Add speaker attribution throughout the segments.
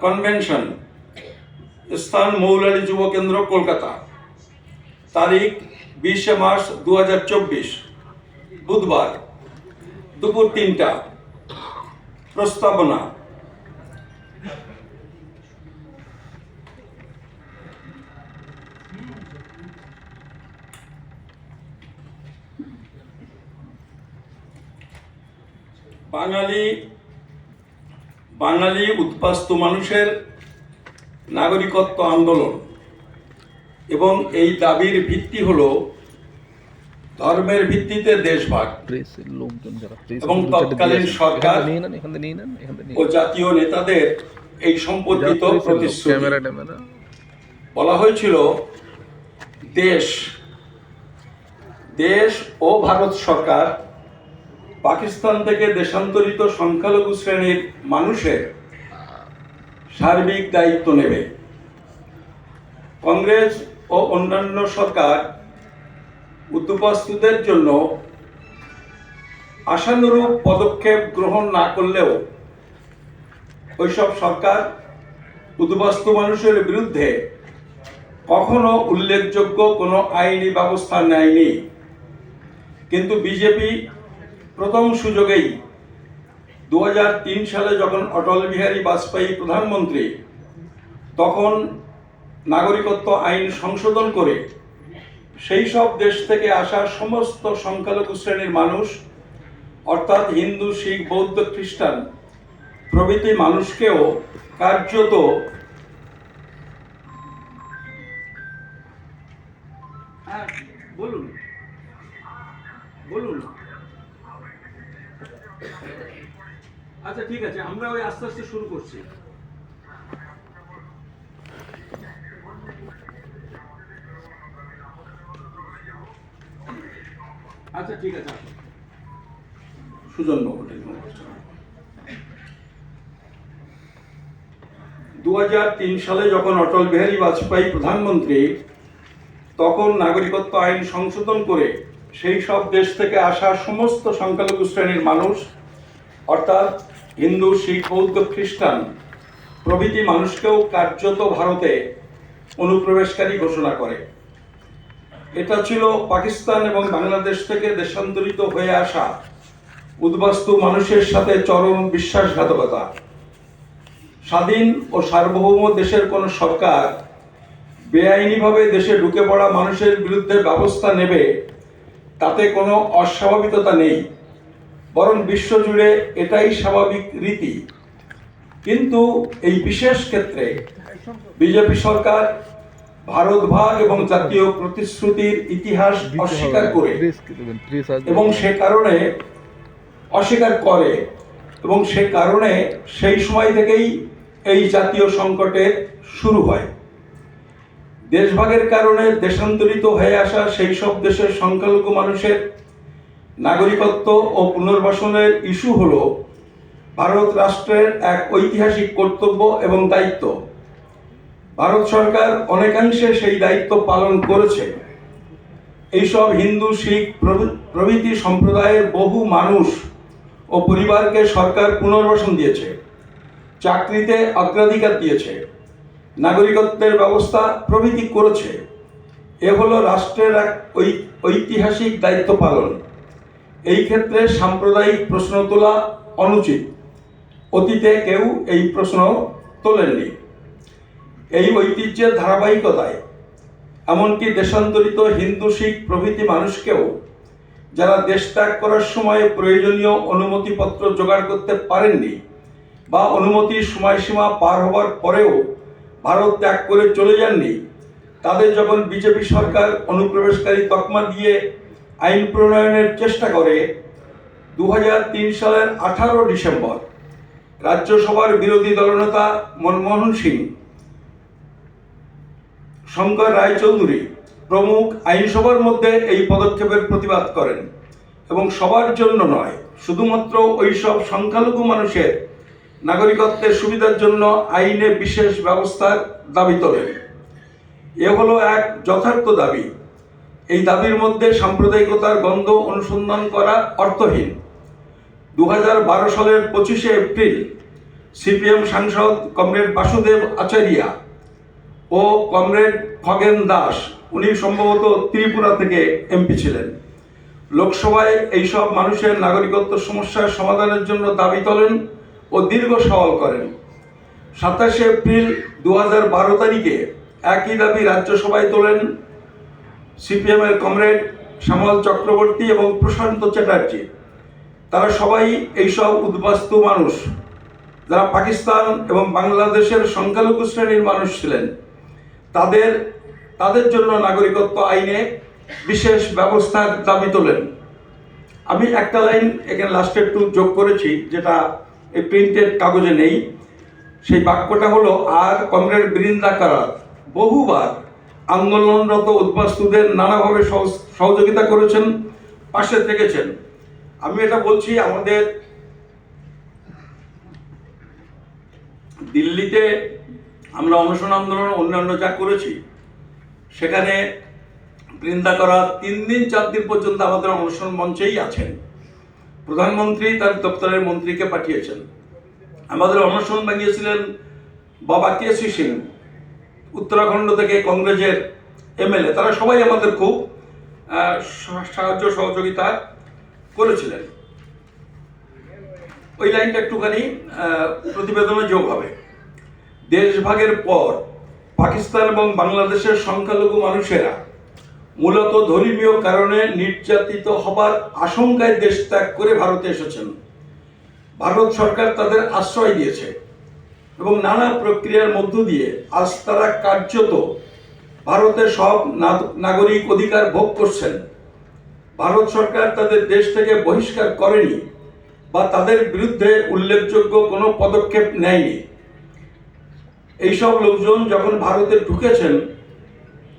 Speaker 1: Convention, স্থান মৌলালী যুব কেন্দ্র, কলকাতা। তারিখ 20 মার্চ 2024, বুধবার, দুপুর 3টা। প্রস্তাবনা। বাঙালি উদ্বাস্তু মানুষের নাগরিকত্ব আন্দোলন এবং এই দাবির ভিত্তি হলো ধর্মের ভিত্তিতে দেশভাগ এবং তৎকালীন সরকার ও জাতীয় নেতাদের এই সম্পর্কিত প্রতিশ্রুতি। বলা হয়েছিল দেশ ও ভারত সরকার পাকিস্তান থেকে দেশান্তরিত সংখ্যালঘু শ্রেণীর মানুষের সার্বিক দায়িত্ব নেবে। কংগ্রেস ও অন্যান্য সরকার উদ্বাস্তুদের জন্য আশানুরূপ পদক্ষেপ গ্রহণ না করলেও ওইসব সরকার উদ্বাস্তু মানুষের বিরুদ্ধে কখনো উল্লেখযোগ্য কোনো আইনি ব্যবস্থা নেয়নি। কিন্তু বিজেপি প্রথম সুযোগেই 2003 সালে যখন অটল বিহারী বাজপেয়ী প্রধানমন্ত্রী, তখন নাগরিকত্ব আইন সংশোধন করে সেই সব দেশ থেকে আসা সমস্ত সংখ্যালঘু শ্রেণীর মানুষ, অর্থাৎ হিন্দু, শিখ, বৌদ্ধ, খ্রিস্টান প্রভৃতি মানুষকেও কার্যত বলুন আচ্ছা ঠিক আছে, আমরা ওই আস্তে আস্তে শুরু করছি। আচ্ছা ঠিক আছে, সুজন বাবু। 2003 সালে যখন অটল বিহারী বাজপেয়ী প্রধানমন্ত্রী, তখন নাগরিকত্ব আইন সংশোধন করে সেই সব দেশ থেকে আসা সমস্ত সংখ্যালঘু শ্রেণীর মানুষ, অর্থাৎ হিন্দু, শিখ, বৌদ্ধ, খ্রিস্টান প্রভৃতি মানুষকেও কার্যত ভারতে অনুপ্রবেশকারী ঘোষণা করে। এটা ছিল পাকিস্তান এবং বাংলাদেশ থেকে দেশান্তরিত হয়ে আসা উদ্বাস্তু মানুষের সাথে চরম বিশ্বাসঘাতকতা। স্বাধীন ও সার্বভৌম দেশের কোনো সরকার বেআইনিভাবে দেশে ঢুকে পড়া মানুষের বিরুদ্ধে ব্যবস্থা নেবে, তাতে কোনো অস্বাভাবিকতা নেই, বরং বিশ্বজুড়ে এটাই স্বাভাবিক রীতি। কিন্তু এই বিশেষ ক্ষেত্রে বিজেপি সরকার ভারত ভাগ এবং জাতীয় প্রতিশ্রুতির ইতিহাস অস্বীকার করে এবং সে কারণে সেই সময় থেকেই এই জাতীয় সংকটের শুরু হয়। দেশভাগের কারণে দেশান্তরিত হয়ে আসা সেই সব দেশের সংখ্যালঘু মানুষের নাগরিকত্ব ও পুনর্বাসনের ইস্যু হলো ভারত রাষ্ট্রের এক ঐতিহাসিক কর্তব্য এবং দায়িত্ব। ভারত সরকার অনেকাংশে সেই দায়িত্ব পালন করেছে। এইসব হিন্দু, শিখ প্রভৃতি সম্প্রদায়ের বহু মানুষ ও পরিবারকে সরকার পুনর্বাসন দিয়েছে, চাকরিতে অগ্রাধিকার দিয়েছে, নাগরিকত্বের ব্যবস্থা প্রভৃতি করেছে। এ হলো রাষ্ট্রের এক ঐতিহাসিক দায়িত্ব পালন। এই ক্ষেত্রে সাম্প্রদায়িক প্রশ্ন তোলা অনুচিত। অতীতে কেউ এই প্রশ্ন তোলেননি। এই ঐতিহ্যের ধারাবাহিকতায় এমনকি দেশান্তরিত হিন্দু, শিখ প্রভৃতি মানুষকেও, যারা দেশ ত্যাগ করার সময় প্রয়োজনীয় অনুমতিপত্র জোগাড় করতে পারেননি বা অনুমতির সময়সীমা পার হওয়ার পরেও ভারত ত্যাগ করে চলে যাননি, তাদের যখন বিজেপি সরকার অনুপ্রবেশকারী তকমা দিয়ে আইন প্রণয়নের চেষ্টা করে, 2003 সালের 18 ডিসেম্বর রাজ্যসভার বিরোধী দলনেতা মনমোহন সিং, শঙ্কর রায়চৌধুরী প্রমুখ আইনসভার মধ্যে এই পদক্ষেপের প্রতিবাদ করেন এবং সবার জন্য নয়, শুধুমাত্র ওইসব সংখ্যালঘু মানুষের নাগরিকত্বের সুবিধার জন্য আইনে বিশেষ ব্যবস্থার দাবি তোলেন। এ হলো এক যথার্থ দাবি। এই দাবির মধ্যে সাম্প্রদায়িকতার গন্ধ অনুসন্ধান করা অর্থহীন। 2012 সালের 25শে এপ্রিল সিপিএম সাংসদ কমরেড বাসুদেব আচারিয়া ও কমরেড খগেন দাস, উনি সম্ভবত ত্রিপুরা থেকে এমপি ছিলেন, লোকসভায় এইসব মানুষের নাগরিকত্ব সমস্যার সমাধানের জন্য দাবি তোলেন ও দীর্ঘ সওয়াল করেন। 27 এপ্রিল 2012 তারিখে একই দাবি রাজ্যসভায় তোলেন সিপিএমের কমরেড শ্যামল চক্রবর্তী এবং প্রশান্ত চ্যাটার্জি। তারা সবাই এইসব উদ্বাস্তু মানুষ, যারা পাকিস্তান এবং বাংলাদেশের সংখ্যালঘু শ্রেণীর মানুষ ছিলেন, তাদের জন্য নাগরিকত্ব আইনে বিশেষ ব্যবস্থার দাবি তোলেন। আমি একটা লাইন এখানে লাস্টে একটু যোগ করেছি, যেটা এই প্রিন্টেড কাগজে নেই। সেই বাক্যটা হলো, আর কমরেড বৃন্দা কারাত বহুবার আন্দোলনরত উদ্বাস্তুদের নানাভাবে সহযোগিতা করেছেন, পাশে থেকেছেন। আমি এটা বলছি, আমাদের দিল্লিতে আমরা অনশন আন্দোলন অন্যান্য যা করেছি, সেখানে বৃন্দা কারাত 3 দিন 4 দিন পর্যন্ত আমাদের অনশন মঞ্চেই আছেন। প্রধানমন্ত্রী তার দপ্তরের মন্ত্রীকে পাঠিয়েছেন। আমাদের অনশন ভাঙিয়েছিলেন বাবা কেসি সিং, উত্তরাখণ্ড থেকে কংগ্রেসের এমএলএ। তারা সবাই আমাদের খুব সাহায্য সহযোগিতা করেছিলেন। ওই লাইনটা একটুখানি প্রতিবেদনে যোগ হবে। দেশভাগের পর পাকিস্তান এবং বাংলাদেশের সংখ্যালঘু মানুষেরা মূলত ধর্মীয় কারণে নির্যাতিত হবার আশঙ্কায় দেশ ত্যাগ করে ভারতে এসেছেন। ভারত সরকার তাদের আশ্রয় দিয়েছে এবং নানা প্রক্রিয়ার মধ্য দিয়ে আজ তারা কার্যত ভারতের সব নাগরিক অধিকার ভোগ করছেন। ভারত সরকার তাদের দেশ থেকে বহিষ্কার করেনি বা তাদের বিরুদ্ধে উল্লেখযোগ্য কোনো পদক্ষেপ নেয়নি। এইসব লোকজন যখন ভারতে ঢুকেছেন,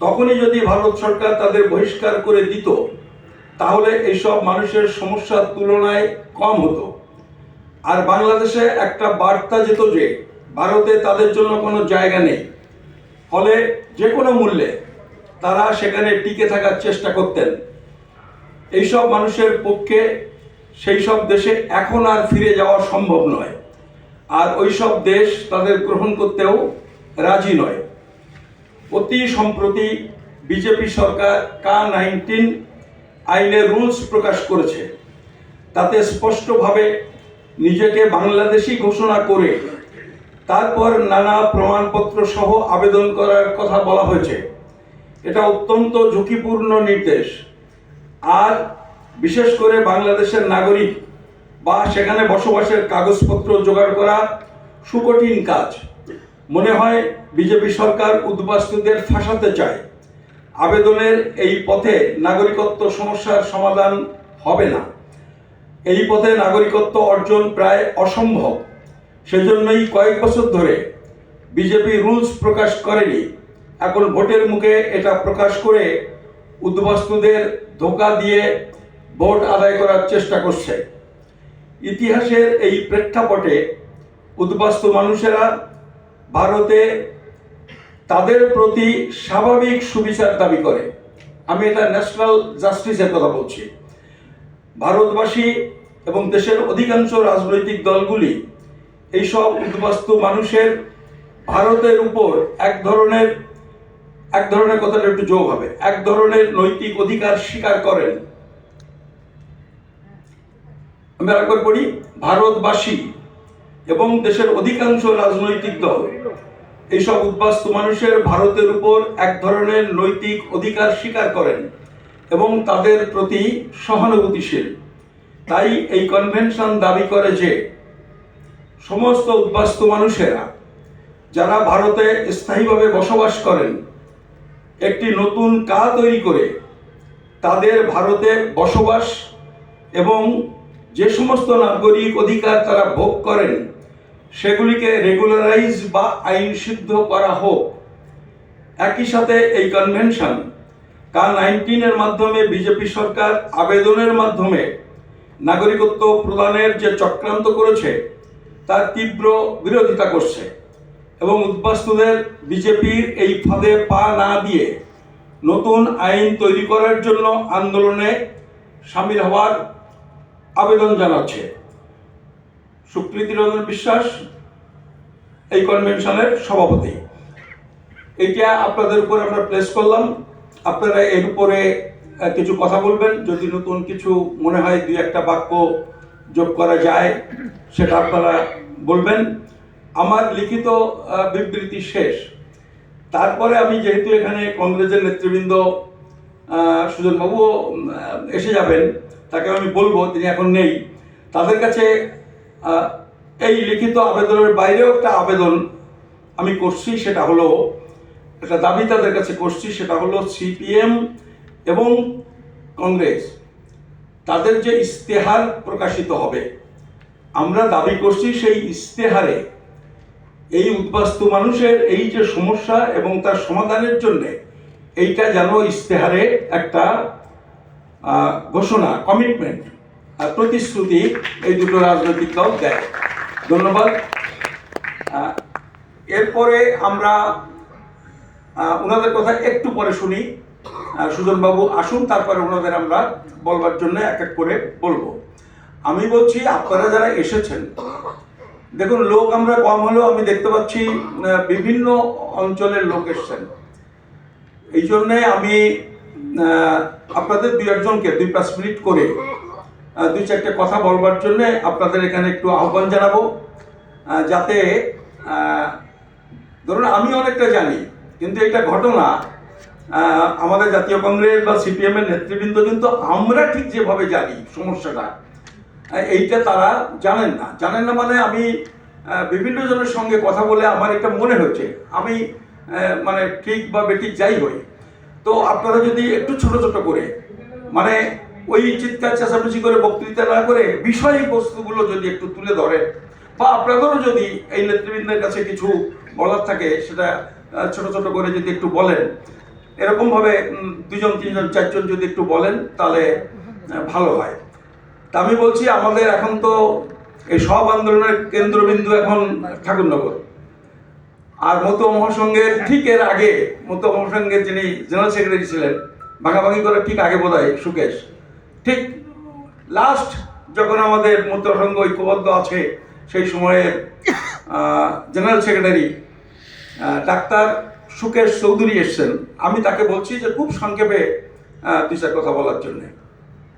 Speaker 1: তখনই যদি ভারত সরকার তাদের বহিষ্কার করে দিত, তাহলে এইসব মানুষের সমস্যার তুলনায় কম হতো। আর বাংলাদেশে একটা বার্তা যেত যে ভারতে তাদের জন্য কোনো জায়গা নেই, ফলে যে কোনো মূল্যে তারা সেখানে টিকে থাকার চেষ্টা করতেন। এইসব মানুষের পক্ষে সেই সব দেশে এখন আর ফিরে যাওয়া সম্ভব নয়, আর ওইসব দেশ তাদের গ্রহণ করতেও রাজি নয়। অতি সম্প্রতি বিজেপি সরকার K-19 আইনের রুলস প্রকাশ করেছে। তাতে স্পষ্টভাবে নিজেকে বাংলাদেশি ঘোষণা করে তারপর নানা প্রমাণপত্র সহ আবেদন করার কথা বলা হয়েছে। এটা অত্যন্ত ঝুঁকিপূর্ণ নির্দেশ, আর বিশেষ করে বাংলাদেশের নাগরিক বা সেখানে বসবাসের কাগজপত্র জোগাড় করা সুকঠিন কাজ। মনে হয় বিজেপি সরকার উদ্বাস্তুদের ফাঁসাতে চায়। আবেদনের এই পথে নাগরিকত্ব সমস্যার সমাধান হবে না। এই পথে নাগরিকত্ব অর্জন প্রায় অসম্ভব। সেজন্যই কয়েক বছর ধরে বিজেপি রুলস প্রকাশ করেনি। এখন ভোটের মুখে এটা প্রকাশ করে উদ্বাস্তুদের ধোঁকা দিয়ে ভোট আদায় করার চেষ্টা করছে। ইতিহাসের এই প্রেক্ষাপটে উদ্বাস্তু মানুষেরা ভারতে তাদের প্রতি স্বাভাবিক সুবিচার দাবি করে। আমি এটা ন্যাশনাল জাস্টিসের কথা বলছি। ভারতবাসী এবং দেশের অধিকাংশ রাজনৈতিক দলগুলি এইসব উদ্বাস্তু মানুষের ভারতের উপর এক ধরনের কথাটা একটু যোগ হবে, এক ধরনের নৈতিক অধিকার স্বীকার করেন। আমি আরেকবার পড়ি, ভারতবাসী এবং দেশের অধিকাংশ রাজনৈতিক দল এইসব উদ্বাস্তু মানুষের ভারতের উপর এক ধরনের নৈতিক অধিকার স্বীকার করেন এবং তাদের প্রতি সহানুভূতিশীল। তাই এই কনভেনশন দাবি করে যে সমস্ত উদ্বাস্তু মানুষেরা যারা ভারতে স্থায়ীভাবে বসবাস করেন, একটি নতুন কা তৈরি করে তাদের ভারতে বসবাস এবং যে সমস্ত নাগরিক অধিকার তারা ভোগ করেন সেগুলিকে রেগুলারাইজ বা আইন সিদ্ধ করা হোক। একই সাথে এই কনভেনশন K-19 এর মাধ্যমে বিজেপি সরকার আবেদনের মাধ্যমে নাগরিকত্ব প্রদানের যে চক্রান্ত করেছে তার তীব্র বিরোধিতা করছে এবং উদ্বাস্তুদের বিজেপির এই ফাঁদে পা না দিয়ে নতুন আইন তৈরি করার জন্য আন্দোলনে সামিল হওয়ার আবেদন জানাচ্ছে। সুকৃতি রঞ্জন বিশ্বাস, এই কনভেনশনের সভাপতি। এইটা আপনাদের উপর আমরা প্লেস করলাম। আপনারা এর উপরে কিছু কথা বলবেন, যদি নতুন কিছু মনে হয় দুই একটা বাক্য যোগ করা যায় সেটা আপনারা বলবেন। আমার লিখিত বিবৃতি শেষ। তারপরে আমি যেহেতু এখানে কংগ্রেসের নেতৃবৃন্দ সুজনবাবুও এসে যাবেন, তাকে আমি বলবো, তিনি এখন নেই, তাদের কাছে এই লিখিত আবেদনের বাইরেও একটা আবেদন আমি করছি, সেটা হলো একটা দাবি তাদের কাছে করছি, সেটা হলো সিপিএম এবং কংগ্রেস তাদের যে ইশতেহার প্রকাশিত হবে, আমরা দাবি করছি সেই ইশতেহারে এই উদ্বাস্তু মানুষের এই যে সমস্যা এবং তার সমাধানের জন্য এইটা যেন ইশতেহারে একটা ঘোষণা, কমিটমেন্ট, প্রতিশ্রুতি এই দুটো রাজনৈতিক দল দেয়। ধন্যবাদ। এরপরে আমরা ওনাদের কথা একটু পরে শুনি। সুজনবাবু আসুন, তারপরে ওনাদের আমরা বলবার জন্য এক এক করে বলবো। আমি বলছি, আপনারা যারা এসেছেন, দেখুন লোক আমরা কম হলেও আমি দেখতে পাচ্ছি বিভিন্ন অঞ্চলের লোক এসছেন। এই জন্যে আমি আপনাদের দুই একজনকে 2-5 মিনিট করে 2-4টে কথা বলবার জন্য আপনাদের এখানে একটু আহ্বান জানাবো, যাতে ধরুন আমি অনেকটা জানি, কিন্তু এটা ঘটনা আমাদের জাতীয় কংগ্রেস বা সিপিএম এর নেতৃবৃন্দ কিন্তু আমরা ঠিক যেভাবে জানি সমস্যাটা, এইটা তারা জানেন না। মানে আমি বিভিন্ন জনের সঙ্গে কথা বলে আমার এটা মনে হচ্ছে, আমি মানে ঠিক বা বেঠিক যাই হই, তো আপনারা যদি একটু ছোট ছোট করে, মানে ওই চিৎকার চেঁচামেচি করে বক্তৃতা না করে বিষয়বস্তুগুলো যদি একটু তুলে ধরেন, বা আপনাদেরও যদি এই নেতৃবৃন্দের কাছে কিছু বলার থাকে সেটা ছোট ছোট করে যদি একটু বলেন, এরকমভাবে 2জন 3জন 4জন যদি একটু বলেন তাহলে ভালো হয়। তা আমি বলছি, আমাদের এখন তো এই সব আন্দোলনের কেন্দ্রবিন্দু এখন ঠাকুরনগর, আর মতো মহাসংঘের ঠিক এর আগে, মতো মহাসংঘের যিনি জেনারেল সেক্রেটারি ছিলেন, ভাগাভাগি করার ঠিক আগে বোধহয় সুকেশ, ঠিক লাস্ট যখন আমাদের মতো সংঘ ঐক্যবদ্ধ আছে সেই সময়ের general secretary doctor Sukesh Chowdhury এসছেন। আমি তাকে বলছি যে খুব সংক্ষেপে 2-4 কথা বলার জন্য।